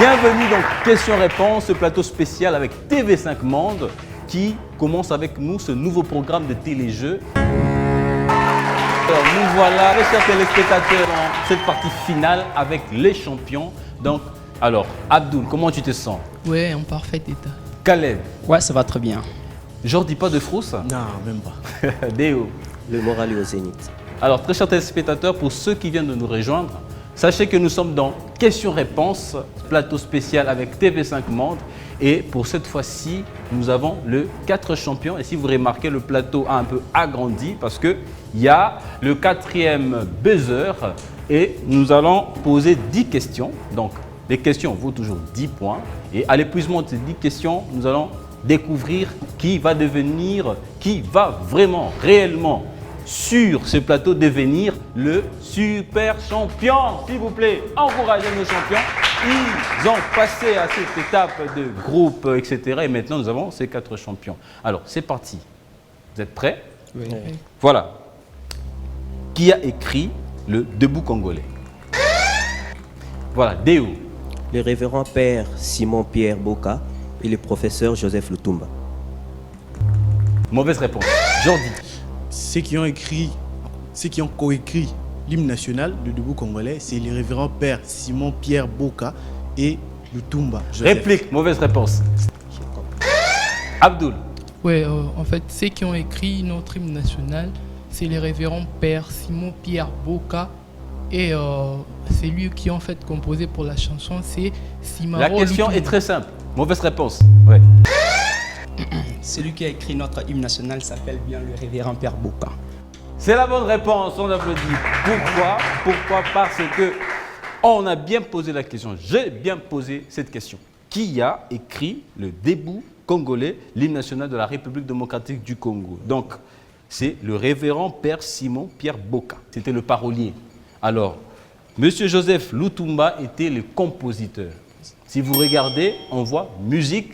Bienvenue dans Questions-Réponses, ce plateau spécial avec TV5 Monde qui commence avec nous ce nouveau programme de téléjeux. Alors nous voilà, les chers téléspectateurs, dans cette partie finale avec les champions. Donc, alors, Abdoul, comment tu te sens? Ouais, en parfait état. Caleb? Ouais, ça va très bien. Jordi, pas de frousse? Non, même pas. Déo? Le moral est au zénith. Alors, très chers téléspectateurs, pour ceux qui viennent de nous rejoindre, sachez que nous sommes dans Questions-Réponses, plateau spécial avec TV5 Monde. Et pour cette fois-ci, nous avons le 4 champions. Et si vous remarquez, le plateau a un peu agrandi parce qu'il y a le 4e buzzer. Et nous allons poser 10 questions. Donc, les questions vaut toujours 10 points. Et à l'épuisement de ces 10 questions, nous allons découvrir qui va vraiment, réellement, sur ce plateau, devenir le super champion. S'il vous plaît, encouragez nos champions. Ils ont passé à cette étape de groupe, etc. Et maintenant, nous avons ces 4 champions. Alors, c'est parti. Vous êtes prêts? Oui. Voilà. Qui a écrit le Debout congolais? Voilà, Déo. Le révérend père Simon-Pierre Boka et le professeur Joseph Lutumba. Mauvaise réponse. Jordi. Ceux qui ont coécrit l'hymne national de Debout congolais, c'est le révérend père Simon-Pierre Boka et Lutumba. Joseph. Réplique, mauvaise réponse. Abdoul. Ouais, en fait, ceux qui ont écrit notre hymne national, c'est les révérends père Simon-Pierre Boka et c'est lui qui a en fait composé pour la chanson, c'est Simaro. La question Lutumba. est très simple. Mauvaise réponse. Ouais. Celui qui a écrit notre hymne national s'appelle bien le révérend Père Boka. C'est la bonne réponse, on applaudit. Pourquoi? Parce que on a bien posé la question. J'ai bien posé cette question. Qui a écrit le Debout congolais, l'hymne national de la République démocratique du Congo? Donc, c'est le révérend père Simon-Pierre Boka. C'était le parolier. Alors, Monsieur Joseph Lutumba était le compositeur. Si vous regardez, on voit musique,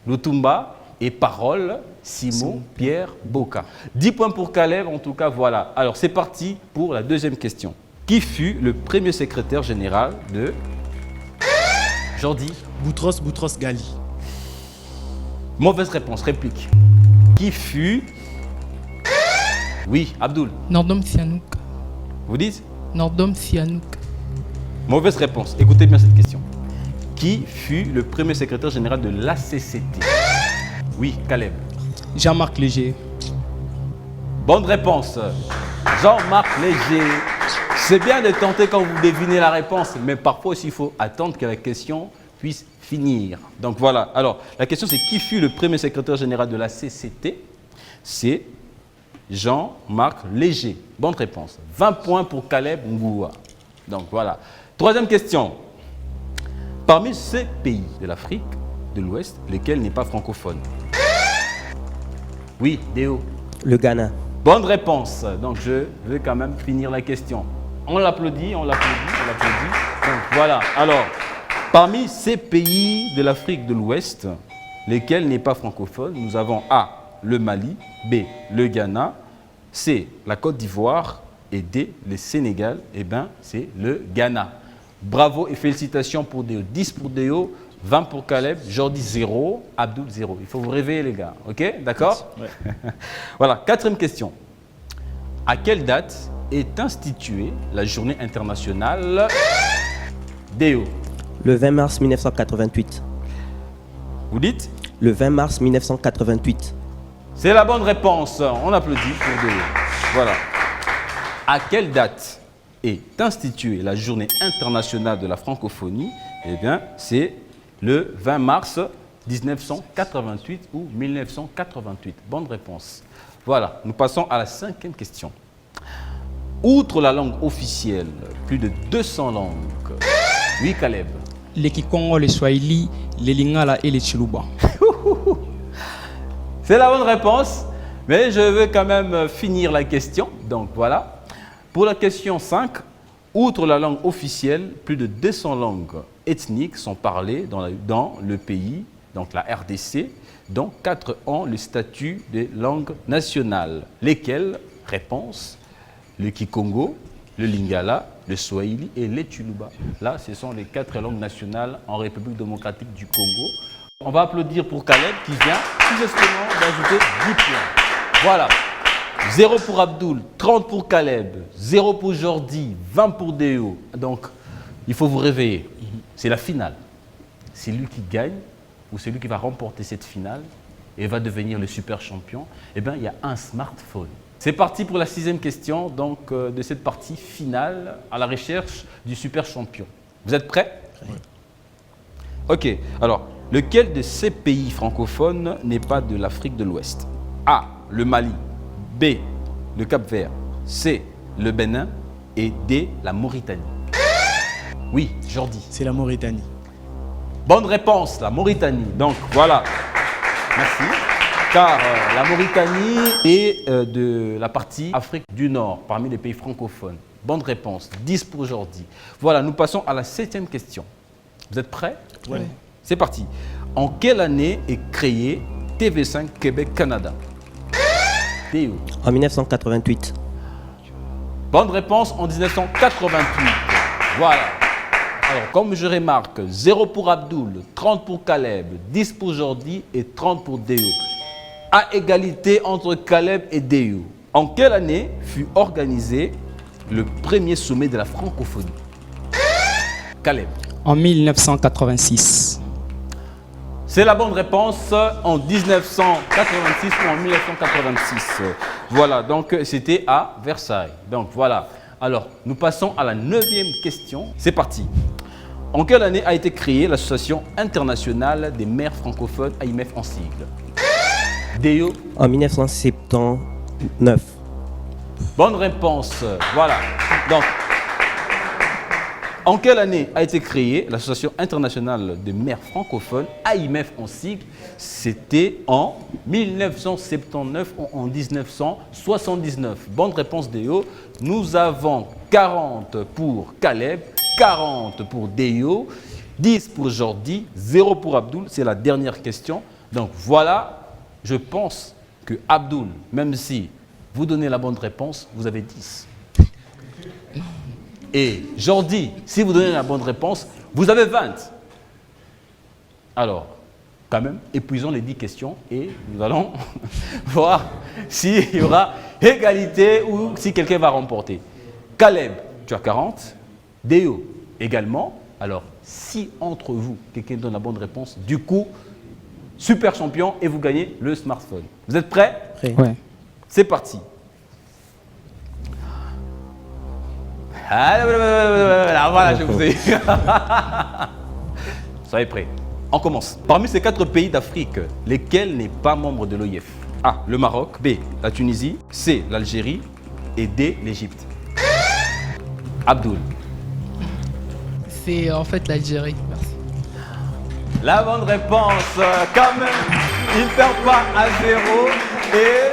Lutumba et paroles, Simon-Pierre Boka. 10 points pour Caleb, en tout cas, voilà. Alors, c'est parti pour la deuxième question. Qui fut le premier secrétaire général de Jordi? Boutros Ghali. Mauvaise réponse, réplique. Qui fut... Oui, Abdoul. Nordom Sihanouk. Vous dites? Nordom Sihanouk. Mauvaise réponse. Écoutez bien cette question. Qui fut le premier secrétaire général de l'ACCT? Oui, Caleb. Jean-Marc Léger. Bonne réponse. Jean-Marc Léger. C'est bien de tenter quand vous devinez la réponse, mais parfois aussi il faut attendre que la question puisse finir. Donc voilà. Alors, la question c'est qui fut le premier secrétaire général de la CCT? C'est Jean-Marc Léger. Bonne réponse. 20 points pour Caleb Ngoua. Donc voilà. Troisième question. Parmi ces pays de l'Afrique de l'Ouest, lesquels n'est pas francophone? Oui, Déo. Le Ghana. Bonne réponse. Donc je vais quand même finir la question. On l'applaudit. Donc voilà. Alors, parmi ces pays de l'Afrique de l'Ouest, lesquels n'est pas francophone, nous avons A, le Mali, B, le Ghana, C, la Côte d'Ivoire et D, le Sénégal. Eh bien, c'est le Ghana. Bravo et félicitations pour Déo. 10 pour Déo, 20 pour Caleb, Jordi 0, Abdoul 0. Il faut vous réveiller les gars, ok? D'accord? Ouais. Voilà, quatrième question. À quelle date est instituée la journée internationale Déo? Le 20 mars 1988. Vous dites? Le 20 mars 1988. C'est la bonne réponse. On applaudit pour Déo. Voilà. À quelle date est instituée la journée internationale de la francophonie? Eh bien, c'est le 20 mars 1988 ou 1988. Bonne réponse. Voilà, nous passons à la 5e question. Outre la langue officielle, plus de 200 langues. Oui, Caleb. Les Kikongo, les Swahili, les Lingala et les Chiluba. C'est la bonne réponse, mais je veux quand même finir la question. Donc voilà. Pour la question 5, outre la langue officielle, plus de 200 langues ethniques sont parlées dans le pays, donc la RDC, dont 4 ont le statut de langue nationale. Lesquelles? Réponse: le Kikongo, le Lingala, le Swahili et les Tuluba. Là, ce sont les 4 langues nationales en République démocratique du Congo. On va applaudir pour Caleb qui vient tout justement d'ajouter 10 points. Voilà. 0 pour Abdoul, 30 pour Caleb, 0 pour Jordi, 20 pour Déo. Donc, il faut vous réveiller. C'est la finale. C'est lui qui gagne ou c'est lui qui va remporter cette finale et va devenir le super champion. Eh bien, il y a un smartphone. C'est parti pour la 6e question donc, de cette partie finale à la recherche du super champion. Vous êtes prêts? Oui. Ok. Alors, lequel de ces pays francophones n'est pas de l'Afrique de l'Ouest? A. Le Mali. B. Le Cap-Vert. C. Le Bénin. Et D. La Mauritanie. Oui, Jordi. C'est la Mauritanie. Bonne réponse, la Mauritanie. Donc voilà. Merci. Car la Mauritanie est de la partie Afrique du Nord, parmi les pays francophones. Bonne réponse. 10 pour Jordi. Voilà, nous passons à la 7e question. Vous êtes prêts? Oui. C'est parti. En quelle année est créé TV5 Québec-Canada? Théo. En 1988. Bonne réponse, en 1988. Voilà. Alors, comme je remarque, 0 pour Abdoul, 30 pour Caleb, 10 pour Jordi et 30 pour Déo. À égalité entre Caleb et Déo. En quelle année fut organisé le premier sommet de la francophonie? Caleb. En 1986. C'est la bonne réponse, en 1986 ou en 1986. Voilà, donc c'était à Versailles. Donc voilà. Alors, nous passons à la 9e question. C'est parti. En quelle année a été créée l'Association internationale des maires francophones, AIMF en sigle? Déo. En 1979. Bonne réponse. Voilà. Donc, en quelle année a été créée l'Association internationale des maires francophones, AIMF en sigle? C'était en 1979 ou en 1979. Bonne réponse Déo. Nous avons 40 pour Caleb, 40 pour Déo, 10 pour Jordi, 0 pour Abdoul. C'est la dernière question. Donc voilà, je pense que Abdoul, même si vous donnez la bonne réponse, vous avez 10. Et Jordi, si vous donnez la bonne réponse, vous avez 20. Alors, quand même, épuisons les 10 questions et nous allons voir s'il y aura égalité ou si quelqu'un va remporter. Caleb, tu as 40. Déo, également. Alors, si entre vous, quelqu'un donne la bonne réponse, du coup, super champion et vous gagnez le smartphone. Vous êtes prêts? Ouais. C'est parti. Voilà, je vous ai. Soyez prêts. On commence. Parmi ces 4 pays d'Afrique, lesquels n'est pas membre de l'OIF? A. Le Maroc. B. La Tunisie. C. L'Algérie. Et D. L'Égypte. Abdoul. C'est en fait l'Algérie. Merci. La bonne réponse. Quand même, il ne perd pas à 0. Et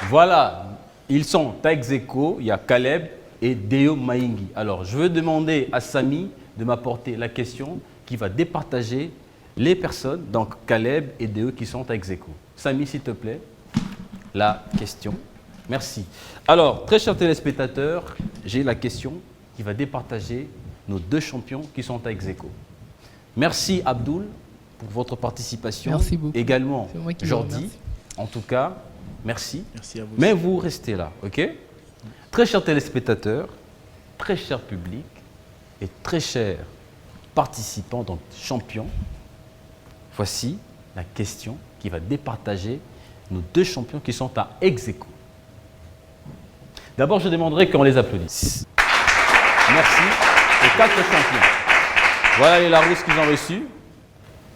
voilà. Ils sont à ex-aequo, il y a Caleb et Déo Maingi. Alors, je veux demander à Samy de m'apporter la question qui va départager les personnes, donc Caleb et Déo qui sont à ex-aequo. Samy, s'il te plaît, la question. Merci. Alors, très chers téléspectateurs, j'ai la question qui va départager nos 2 champions qui sont à ex-aequo. Merci Abdoul pour votre participation. Merci beaucoup. Également C'est moi qui vous Jordi. remercie. En tout cas, merci. Merci à vous. Mais vous restez là, ok? Très chers téléspectateurs, très cher public et très chers participants, donc champions, voici la question qui va départager nos 2 champions qui sont à ex-aequo. D'abord, je demanderai qu'on les applaudisse. Merci aux 4 champions. Voilà les Larousse qu'ils ont reçus.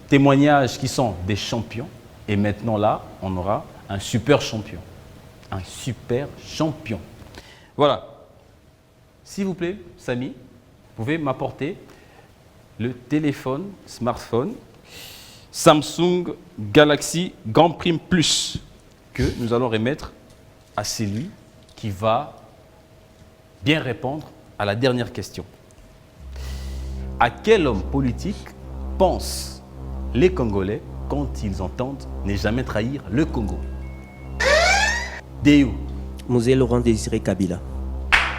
Témoignages qui sont des champions. Et maintenant là, on aura un super champion. Un super champion. Voilà. S'il vous plaît, Samy, vous pouvez m'apporter le téléphone, smartphone, Samsung Galaxy Grand Prime Plus que nous allons remettre à celui qui va bien répondre à la dernière question. À quel homme politique pensent les Congolais quand ils entendent ne jamais trahir le Congo? Déo. Musée Laurent Désiré Kabila.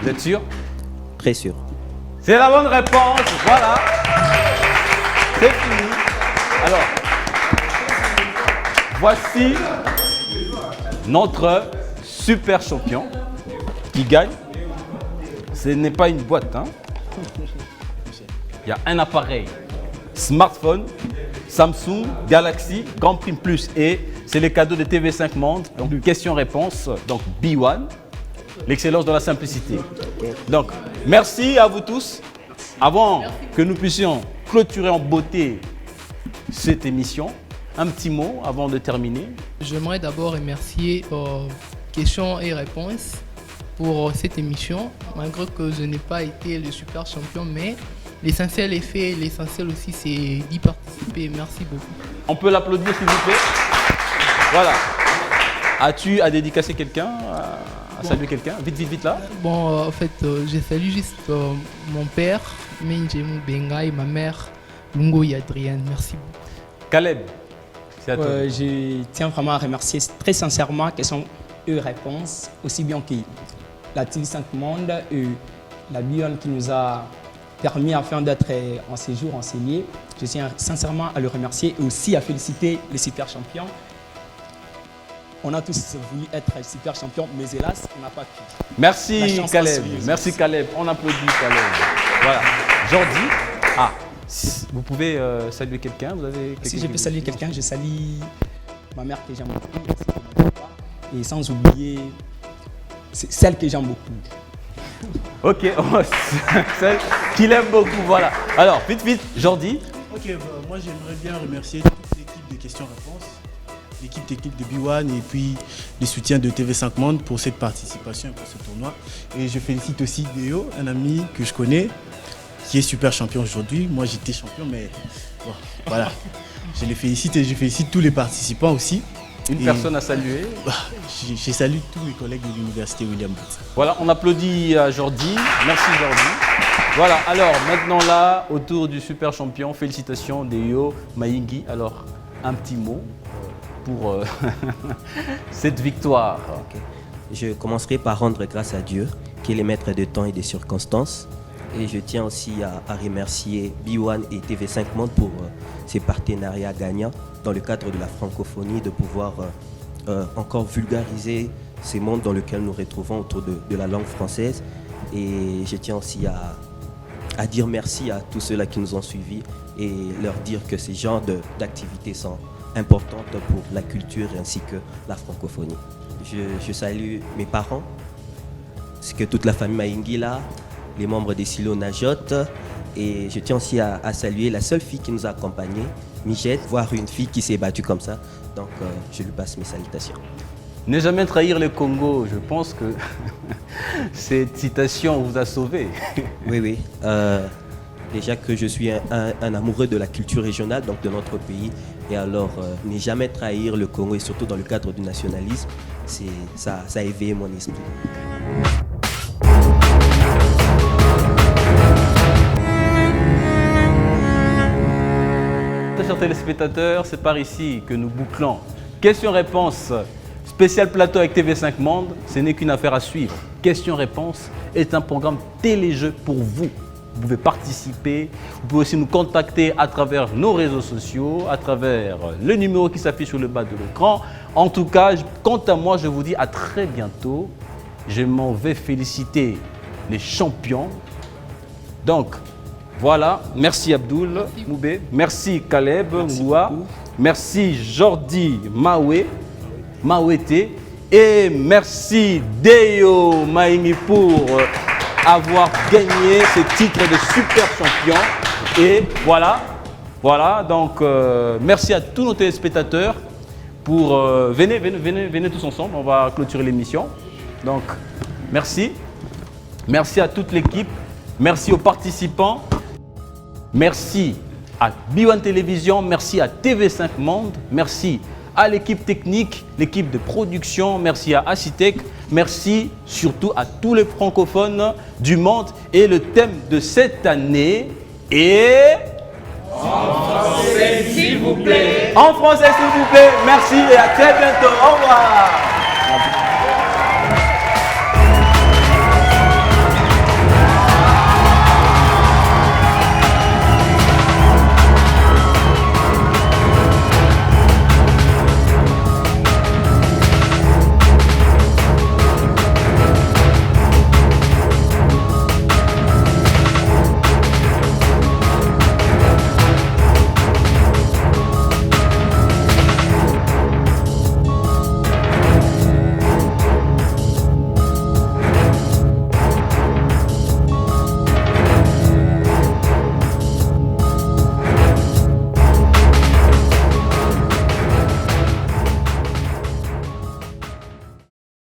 Vous êtes sûr? Très sûr. C'est la bonne réponse, voilà. C'est fini. Alors, voici notre super champion qui gagne. Ce n'est pas une boîte, hein. Il y a un appareil, smartphone, Samsung Galaxy Grand Prix Plus et c'est les cadeaux de TV5 Monde. Donc question-réponse, donc B1, l'excellence dans la simplicité. Donc merci à vous tous. Avant que nous puissions clôturer en beauté cette émission, un petit mot avant de terminer. J'aimerais d'abord remercier Questions et Réponses pour cette émission, malgré que je n'ai pas été le super champion, mais l'essentiel est fait, l'essentiel aussi c'est d'y participer. Merci beaucoup. On peut l'applaudir s'il vous plaît. Voilà. As-tu à dédicacer quelqu'un, à saluer quelqu'un? Vite là. Bon, en fait, je salue juste mon père, Menjemu Benga, et ma mère, Lungoy Adrienne. Merci beaucoup. Caleb, c'est à toi. Je tiens vraiment à remercier très sincèrement Questions et Réponses, aussi bien que la TV5 Monde et la Bion qui nous a permis afin d'être en séjour enseigné. Je tiens sincèrement à le remercier et aussi à féliciter les super champions. On a tous voulu être super champions, mais hélas, on n'a pas pu. Merci Caleb. Merci Caleb. On applaudit Caleb. Voilà. Jordi, vous pouvez saluer quelqu'un? Vous avez Si je peux saluer quelqu'un, je salue ma mère que j'aime beaucoup, et sans oublier celle que j'aime beaucoup. Ok, celle qu'il aime beaucoup, voilà. Alors, vite, Jordi. Ok, moi j'aimerais bien remercier toute l'équipe de questions-réponses, l'équipe technique de B1 et puis les soutiens de TV5 Monde pour cette participation et pour ce tournoi. Et je félicite aussi Déo, un ami que je connais, qui est super champion aujourd'hui. Moi j'étais champion, mais bon, voilà. Je les félicite et je félicite tous les participants aussi. Une personne à saluer. Je salue tous mes collègues de l'université William Booth. Voilà, on applaudit à Jordi. Merci Jordi. Voilà, alors maintenant là, autour du super champion, félicitations Déo, Maïngi. Alors, un petit mot pour cette victoire. Okay. Je commencerai par rendre grâce à Dieu, qui est le maître de temps et des circonstances. Et je tiens aussi à remercier B1 et TV5 Monde pour ces partenariats gagnants dans le cadre de la francophonie, de pouvoir encore vulgariser ces mondes dans lesquels nous retrouvons autour de la langue française. Et je tiens aussi à dire merci à tous ceux-là qui nous ont suivis et leur dire que ces genres d'activités sont importantes pour la culture ainsi que la francophonie. Je salue mes parents, c'est que toute la famille Maïngi là, les membres des silos Najot, et je tiens aussi à saluer la seule fille qui nous a accompagnés, Michette, voir une fille qui s'est battue comme ça, donc je lui passe mes salutations. Ne jamais trahir le Congo, je pense que cette citation vous a sauvé. Oui. Déjà que je suis un amoureux de la culture régionale, donc de notre pays, et alors ne jamais trahir le Congo, et surtout dans le cadre du nationalisme, ça a éveillé mon esprit. Chers téléspectateurs, c'est par ici que nous bouclons. Question-réponse, spécial plateau avec TV5 Monde, ce n'est qu'une affaire à suivre. Question-réponse est un programme téléjeu pour vous. Vous pouvez participer, vous pouvez aussi nous contacter à travers nos réseaux sociaux, à travers le numéro qui s'affiche sur le bas de l'écran. En tout cas, quant à moi, je vous dis à très bientôt. Je m'en vais féliciter les champions. Donc, voilà, merci Abdoul Moubé, merci Caleb Ngoua, merci Jordi Mawete et merci Déo Maïmi pour avoir gagné ce titre de super champion. Et voilà, donc merci à tous nos téléspectateurs pour venez tous ensemble, on va clôturer l'émission. Donc merci à toute l'équipe, merci aux participants. Merci à B1 Télévision, merci à TV5 Monde, merci à l'équipe technique, l'équipe de production, merci à Acitec, merci surtout à tous les francophones du monde. Et le thème de cette année est... En français, s'il vous plaît. En français, s'il vous plaît. Merci et à très bientôt. Au revoir.